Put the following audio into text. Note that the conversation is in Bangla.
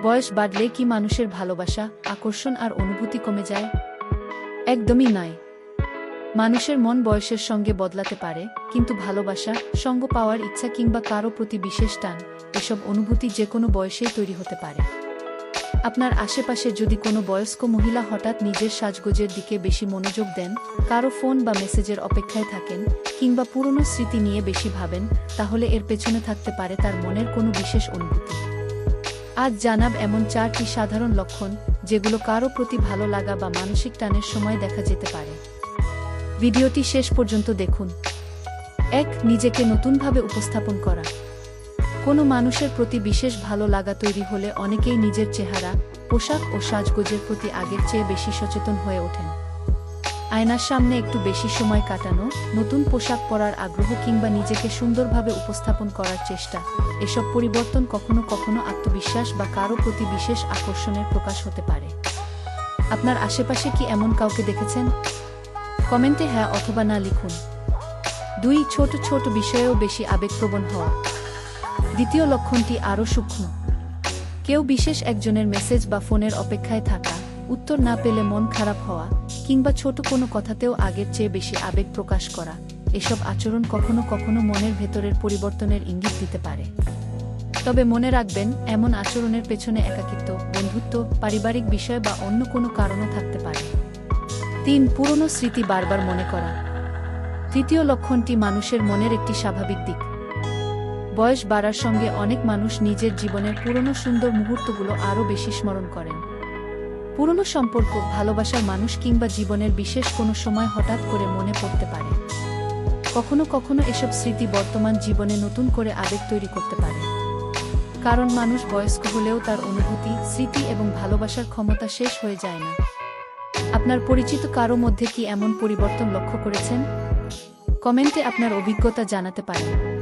বয়স বাড়লে কি মানুষের ভালোবাসা, আকর্ষণ আর অনুভূতি কমে যায়? একদমই নয়। মানুষের মন বয়সের সঙ্গে বদলাতে পারে, কিন্তু ভালোবাসা, সঙ্গ পাওয়ার ইচ্ছা কিংবা কারো প্রতি বিশেষ টান, এসব অনুভূতি যে কোনো বয়সেই তৈরি হতে পারে। আপনার আশেপাশে যদি কোনো বয়স্ক মহিলা হঠাৎ নিজের সাজগোজের দিকে বেশি মনোযোগ দেন, কারো ফোন বা মেসেজের অপেক্ষায় থাকেন, কিংবা পুরনো স্মৃতি নিয়ে বেশি ভাবেন, তাহলে এর পেছনে থাকতে পারে তার মনের কোনো বিশেষ অনুভূতি। আজ জানাব এমন 4টি সাধারণ লক্ষণ, যেগুলো কারো প্রতি ভালো লাগা বা মানসিক টানের সময় দেখা যেতে পারে। ভিডিওটি শেষ পর্যন্ত দেখুন। 1. নিজেকে নতুনভাবে উপস্থাপন করা। কোনো মানুষের প্রতি বিশেষ ভালো লাগা তৈরি হলে অনেকেই নিজের চেহারা, পোশাক ও সাজগোজের প্রতি আগের চেয়ে বেশি সচেতন হয়ে ওঠেন। আয়নার সামনে একটু বেশি সময় কাটানো, নতুন পোশাক পরার আগ্রহ কিংবা নিজেকে সুন্দরভাবে উপস্থাপন করার চেষ্টা, এসব পরিবর্তন কখনো কখনো আত্মবিশ্বাস বা কারো প্রতি বিশেষ আকর্ষণের প্রকাশ হতে পারে। আপনার আশেপাশে কি এমন কাউকে দেখেছেন? কমেন্টে হ্যাঁ অথবা না লিখুন। 2. ছোট ছোট বিষয়েও বেশি আবেগপ্রবণ হওয়া। দ্বিতীয় লক্ষণটি আরও সূক্ষ্ম। কেউ বিশেষ একজনের মেসেজ বা ফোনের অপেক্ষায় থাকা, উত্তর না পেলে মন খারাপ হওয়া, কিংবা ছোট কোনো কথাতেও আগের চেয়ে বেশি আবেগ প্রকাশ করা, এসব আচরণ কখনো কখনো মনের ভেতরের পরিবর্তনের ইঙ্গিত দিতে পারে। তবে মনে রাখবেন, এমন আচরণের পেছনে একাকিত্ব, বন্ধুত্ব, পারিবারিক বিষয় বা অন্য কোনো কারণও থাকতে পারে। 3. পুরনো স্মৃতি বারবার মনে করা। তৃতীয় লক্ষণটি মানুষের মনের একটি স্বাভাবিক দিক। বয়স বাড়ার সঙ্গে অনেক মানুষ নিজের জীবনের পুরনো সুন্দর মুহূর্তগুলো আরও বেশি স্মরণ করেন। পুরনো সম্পর্ক, ভালোবাসার মানুষ কিংবা জীবনের বিশেষ কোনো সময় হঠাৎ করে মনে পড়তে পারে। কখনো কখনো এসব স্মৃতি বর্তমান জীবনে নতুন করে আবেগ তৈরি করতে পারে। কারণ মানুষ বয়স্ক হলেও তার অনুভূতি, স্মৃতি এবং ভালোবাসার ক্ষমতা শেষ হয়ে যায় না। আপনার পরিচিত কারো মধ্যে কি এমন পরিবর্তন লক্ষ্য করেছেন? কমেন্টে আপনার অভিজ্ঞতা জানাতে পারেন।